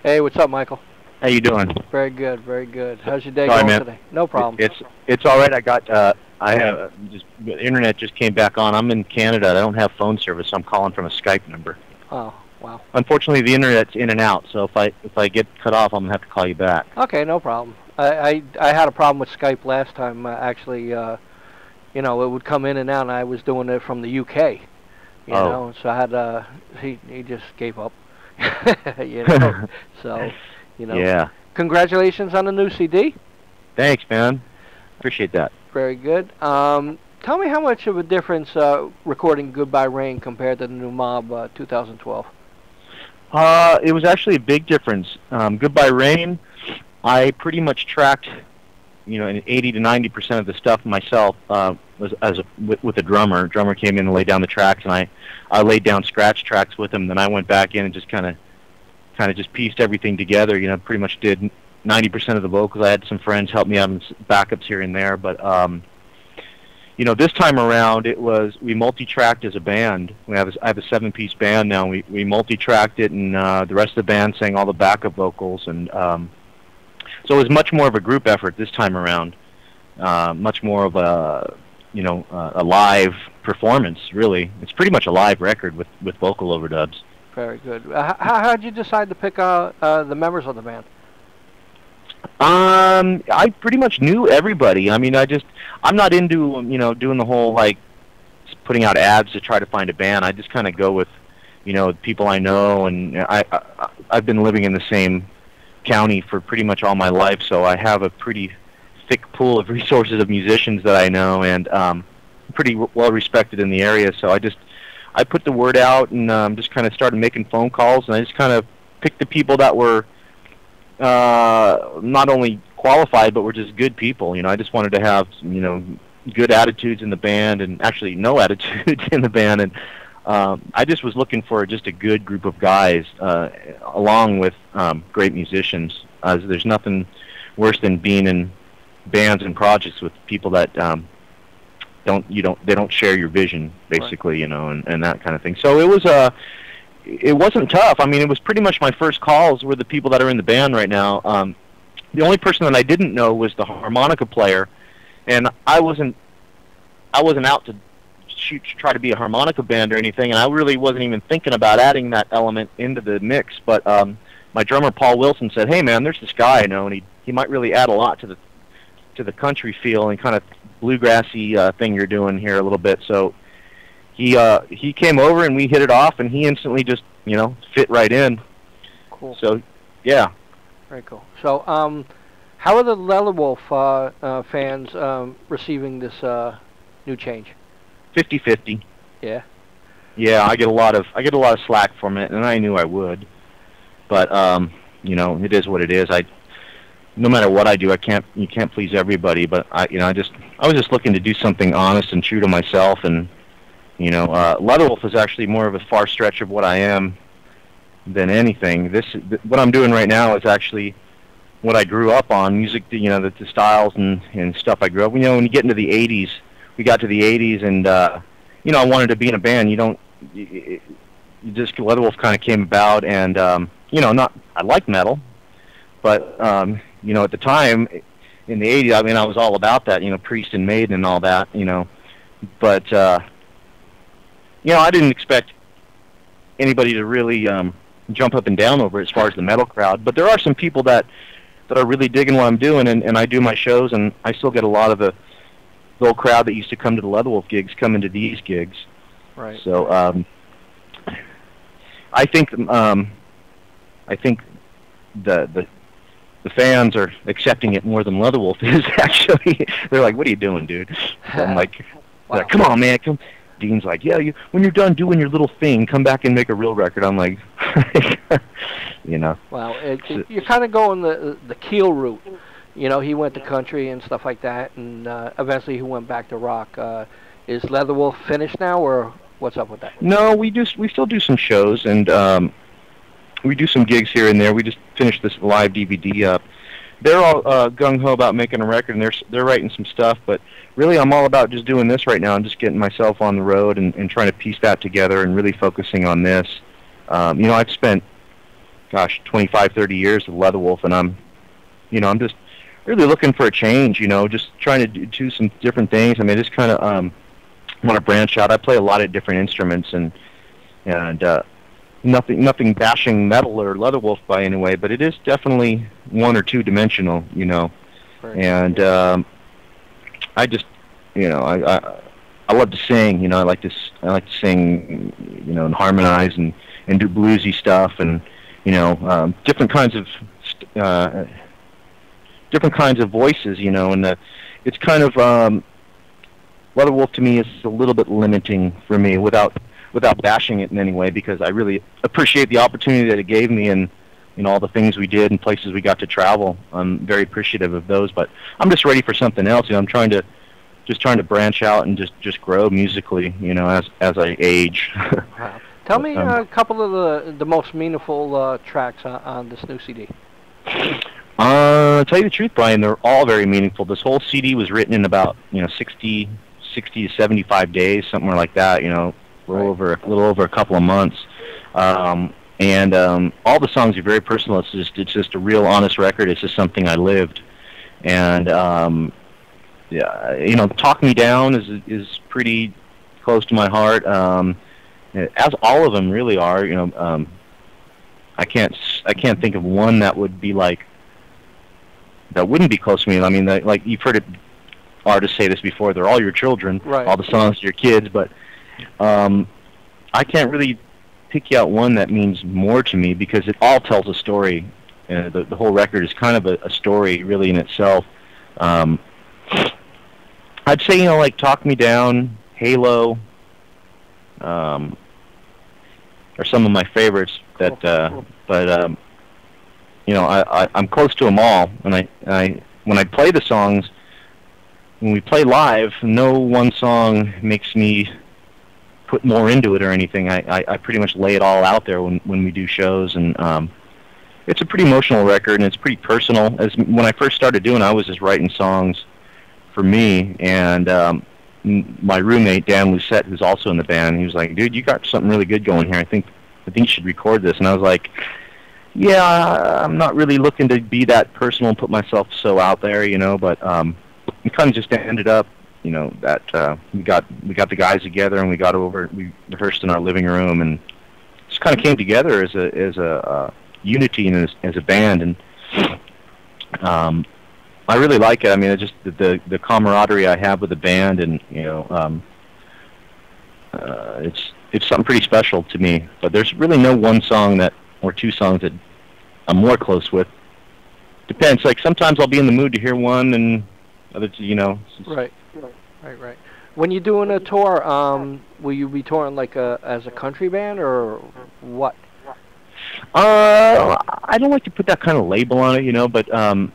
Hey, what's up, Michael? How you doing? Very good, very good. How's your day Sorry, going man. today? No problem. It's all right. I have the internet just came back on. I'm in Canada. I don't have phone service, so I'm calling from a Skype number. Oh, wow. Unfortunately, the internet's in and out, so if I get cut off, I'm gonna have to call you back. Okay, no problem. I had a problem with Skype last time. Actually, you know, it would come in and out, and I was doing it from the UK. You know, so I had he just gave up. You know, so you know. Yeah. Congratulations on the new CD. Thanks, man. Appreciate that. Very good. Tell me how much of a difference recording Goodbye Rain compared to the new Mob 2012. It was actually a big difference. Goodbye Rain, I pretty much tracked, you know, 80 to 90% of the stuff myself. With a drummer. A drummer came in and laid down the tracks, and I laid down scratch tracks with him. Then I went back in and just kind of just pieced everything together. You know, pretty much did 90% of the vocals. I had some friends help me out in backups here and there, but you know, this time around we multi-tracked as a band. I have a 7-piece band now. We multi-tracked it, and the rest of the band sang all the backup vocals, and so it was much more of a group effort this time around. Much more of a, you know, a live performance. Really, it's pretty much a live record with vocal overdubs. Very good. How did you decide to pick the members of the band? I pretty much knew everybody. I mean, I'm not into, you know, doing the whole, like, putting out ads to try to find a band. I just kind of go with, you know, people I know, and I've been living in the same county for pretty much all my life, so I have a pretty thick pool of resources of musicians that I know, and pretty well respected in the area. So I put the word out, and just kind of started making phone calls, and I just kind of picked the people that were not only qualified, but were just good people. You know, I just wanted to have, you know, good attitudes in the band, and actually no attitudes in the band, and I just was looking for just a good group of guys, along with great musicians. There's nothing worse than being in bands and projects with people that they don't share your vision, basically, right. You know, and that kind of thing. So it wasn't tough. I mean, it was pretty much my first calls were the people that are in the band right now. The only person that I didn't know was the harmonica player, and I wasn't out to try to be a harmonica band or anything, and I really wasn't even thinking about adding that element into the mix. But my drummer Paul Wilson said, "Hey man, there's this guy I know, and he might really add a lot to the country feel and kind of bluegrassy thing you're doing here a little bit." So he came over and we hit it off, and he instantly just, you know, fit right in. Cool. So yeah. Very cool. So how are the Leatherwolf fans receiving this new change? 50-50. Yeah. Yeah, I get a lot of slack from it, and I knew I would. But you know, it is what it is. No matter what I do, you can't please everybody. But I was just looking to do something honest and true to myself, and you know, Leatherwolf is actually more of a far stretch of what I am than anything. What I'm doing right now is actually what I grew up on, music. You know, the styles and stuff I grew up. You know, when you get into the '80s, we got to the '80s, and you know, I wanted to be in a band. Leatherwolf kind of came about, and you know, I like metal, but you know, at the time in the '80s, I mean, I was all about that. You know, Priest and Maiden and all that. You know, but you know, I didn't expect anybody to really jump up and down over it as far as the metal crowd. But there are some people that are really digging what I'm doing, and I do my shows, and I still get a lot of the old crowd that used to come to the Leatherwolf gigs come into these gigs. Right. So I think the fans are accepting it more than Leatherwolf is. Actually, they're like, "What are you doing, dude?" So I'm like, wow. "Come on, man, come." Dean's like, "Yeah, when you're done doing your little thing, come back and make a real record." I'm like, you know. Wow, you're kind of going the Keel route. You know, he went to country and stuff like that, and eventually he went back to rock. Is Leatherwolf finished now, or what's up with that? No, we still do some shows, and we do some gigs here and there. We just finished this live DVD up. They're all gung-ho about making a record, and they're writing some stuff, but really I'm all about just doing this right now. I'm just getting myself on the road and trying to piece that together and really focusing on this. You know, I've spent gosh, 25, 30 years with Leatherwolf, and I'm I'm just really looking for a change. Just trying to do some different things. I mean, just kind of want to branch out. I play a lot of different instruments, and nothing bashing metal or Leatherwolf by any way, but it is definitely one or two dimensional. Right. And I just I love to sing. I like to sing, and harmonize and do bluesy stuff, and different kinds of voices. And it's kind of Leatherwolf to me is a little bit limiting for me, without bashing it in any way, because I really appreciate the opportunity that it gave me, and all the things we did and places we got to travel. I'm very appreciative of those, but I'm just ready for something else. I'm trying to branch out and just grow musically, as I age. Wow. Tell me a couple of the most meaningful tracks on this new CD. To tell you the truth, Brian, they're all very meaningful. This whole CD was written in about 60 to 75 days, somewhere like that. A little over a couple of months. And all the songs are very personal. It's just a real honest record. It's just something I lived. And Talk Me Down is pretty close to my heart. As all of them really are. I can't think of one that would be that wouldn't be close to me. I mean, like you've heard artists say this before. They're all your children. Right. All the songs are your kids, but I can't really pick out one that means more to me, because it all tells a story. The whole record is kind of a story, really, in itself. I'd say, like Talk Me Down, Halo, are some of my favorites. But I'm close to them all. And when I play the songs, when we play live, no one song makes me put more into it or anything. I pretty much lay it all out there when we do shows, and it's a pretty emotional record, and it's pretty personal. When I first started doing it, I was just writing songs for me, and my roommate Dan Lucette, who's also in the band, he was like, "Dude, you got something really good going here. I think you should record this." And I was like, "Yeah, I'm not really looking to be that personal and put myself so out there, but it kind of just ended up, that we got the guys together, and we rehearsed in our living room, and just kind of came together as a unity and as a band. And I really like it. I mean, it's just the camaraderie I have with the band, and it's something pretty special to me. But there's really no one song or two songs that I'm more close with. Depends. Like sometimes I'll be in the mood to hear one, and others, Right. When you're doing a tour, will you be touring as a country band or what? I don't like to put that kind of label on it, but I don't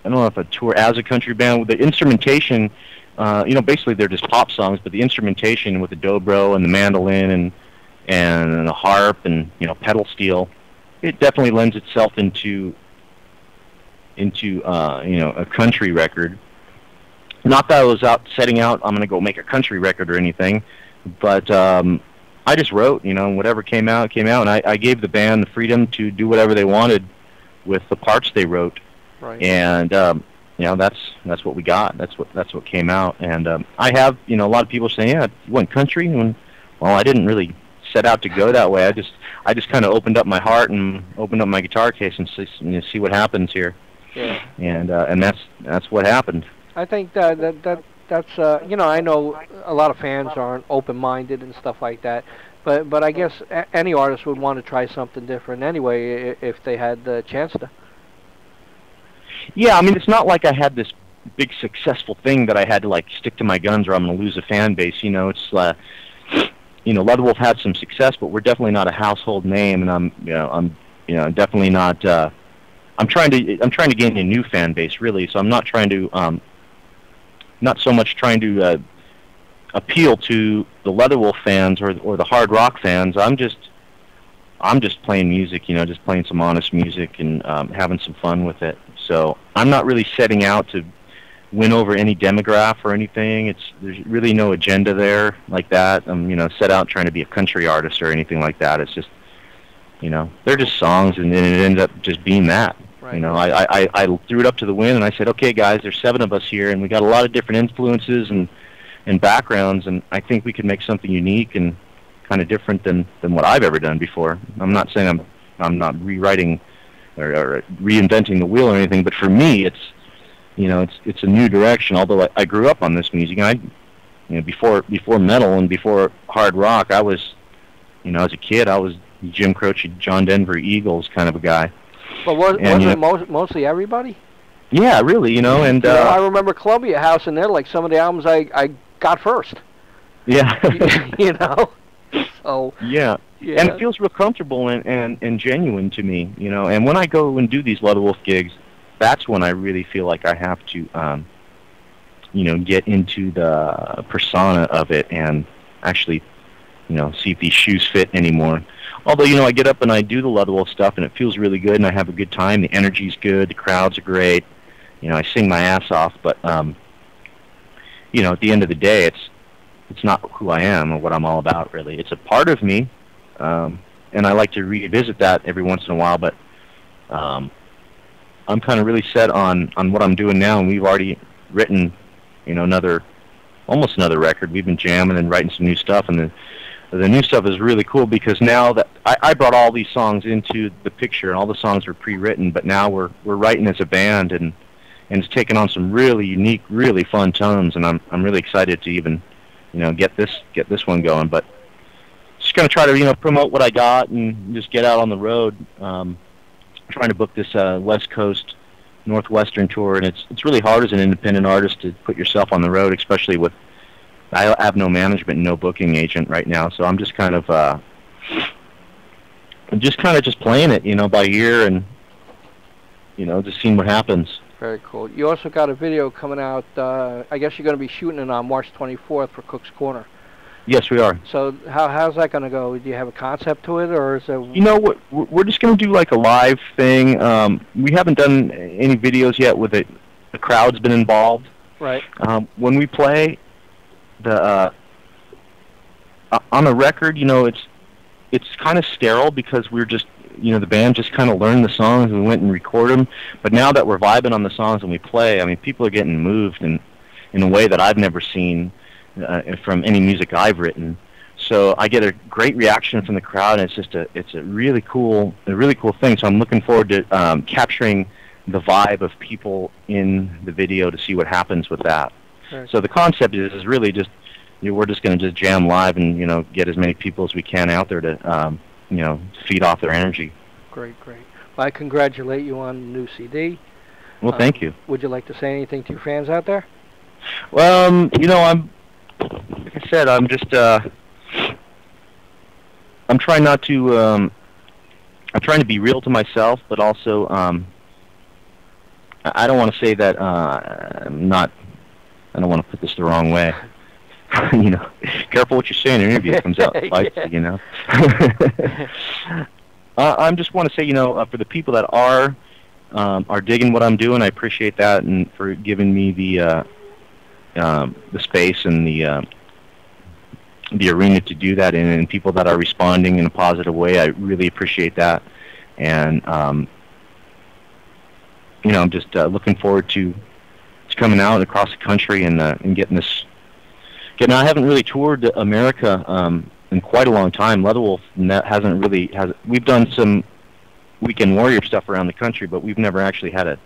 know if a tour as a country band. With the instrumentation, basically they're just pop songs, but the instrumentation with the dobro and the mandolin and the harp and pedal steel, it definitely lends itself into a country record. Not that I was setting out, I'm going to go make a country record or anything, but I just wrote, whatever came out, and I gave the band the freedom to do whatever they wanted with the parts they wrote. Right. And that's what we got. That's what came out. And I have, a lot of people saying, "Yeah, you went country." And well, I didn't really set out to go that way. I just kind of opened up my heart and opened up my guitar case and see what happens here. Yeah. And that's what happened. I think that's I know a lot of fans aren't open-minded and stuff like that, but I guess any artist would want to try something different anyway if they had the chance to. Yeah, I mean, it's not like I had this big successful thing that I had to stick to my guns or I'm going to lose a fan base. It's Leatherwolf had some success, but we're definitely not a household name, and I'm definitely not. I'm trying to gain a new fan base, really. So I'm not trying to. Not so much trying to appeal to the Leatherwolf fans or the hard rock fans. I'm just playing music, just playing some honest music and having some fun with it. So I'm not really setting out to win over any demographic or anything. There's really no agenda there like that. I'm set out trying to be a country artist or anything like that. It's just You know, they're just songs, and then it ended up just being that. Right. You know, I threw it up to the wind, and I said, okay, guys, there's 7 of us here, and we got a lot of different influences and backgrounds, and I think we could make something unique and kind of different than what I've ever done before. I'm not saying I'm not rewriting or reinventing the wheel or anything, but for me, it's, you know, it's a new direction. Although I grew up on this music, and you know, before metal and before hard rock, I was, you know, as a kid, I was Jim Croce, John Denver, Eagles kind of a guy. But wasn't it mostly everybody? Yeah, really, you know, and I remember Columbia House, and they're like some of the albums I got first. Yeah. You know. So. Yeah. And it feels real comfortable and genuine to me, you know. And when I go and do these Leatherwolf gigs, that's when I really feel like I have to, you know, get into the persona of it and actually, you know, see if these shoes fit anymore. Although, you know, I get up and I do the Leatherwolf stuff, and it feels really good, and I have a good time. The energy's good. The crowds are great. You know, I sing my ass off. But, you know, at the end of the day, it's not who I am or what I'm all about, really. It's a part of me, and I like to revisit that every once in a while. But I'm kind of really set on what I'm doing now, and we've already written, you know, almost another record. We've been jamming and writing some new stuff, and the new stuff is really cool because now that I brought all these songs into the picture, and all the songs were pre-written, but now we're writing as a band, and it's taken on some really unique, really fun tones, and I'm really excited to even, you know, get this one going. But just gonna try to, you know, promote what I got and just get out on the road. Trying to book this West Coast Northwestern tour, and it's really hard as an independent artist to put yourself on the road, especially with, I have no management and no booking agent right now, so I'm just kind of just playing it, you know, by ear, and, you know, just seeing what happens. Very cool. You also got a video coming out, I guess you're going to be shooting it on March 24th for Cook's Corner. Yes, we are. So how's that going to go? Do you have a concept to it, or is it... You know what? We're just going to do like a live thing. We haven't done any videos yet with it. The crowd's been involved. Right. When we play on a record, you know, it's kind of sterile because we're just, you know, the band just kind of learned the songs and we went and recorded them. But now that we're vibing on the songs and we play, I mean, people are getting moved in a way that I've never seen from any music I've written. So I get a great reaction from the crowd, and it's a really cool thing. So I'm looking forward to capturing the vibe of people in the video to see what happens with that. Sure. So the concept is really just, you know, we're just going to just jam live and, you know, get as many people as we can out there to, you know, feed off their energy. Great. Well, I congratulate you on the new CD. Well, thank you. Would you like to say anything to your fans out there? Well, you know, like I said, I'm just, I'm trying not to, I'm trying to be real to myself, but also, I don't want to say that, I don't want to put this the wrong way. You know, careful what you say in an interview. It comes out spicy, you know. I just want to say, you know, for the people that are digging what I'm doing, I appreciate that, and for giving me the space and the arena to do that in, and people that are responding in a positive way, I really appreciate that. And you know, I'm just looking forward to coming out across the country and getting this. I haven't really toured America in quite a long time. Leatherwolf hasn't really we've done some Weekend Warrior stuff around the country, but we've never actually been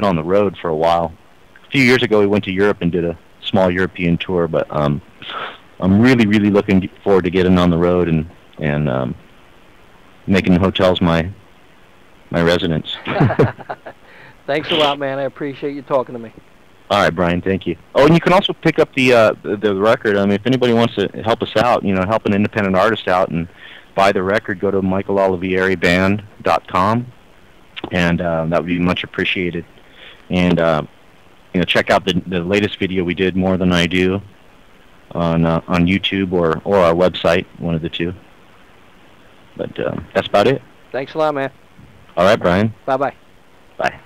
on the road for a while. A few years ago, we went to Europe and did a small European tour, but I'm really looking forward to getting on the road and making hotels my residence. Thanks a lot, man. I appreciate you talking to me. All right, Brian. Thank you. Oh, and you can also pick up the record. I mean, if anybody wants to help us out, you know, help an independent artist out and buy the record, go to MICHAELOLIVIERIBAND.com, and that would be much appreciated. And you know, check out the latest video we did, More Than I Do, on YouTube or our website, one of the two. But that's about it. Thanks a lot, man. All right, Brian. Bye-bye. Bye.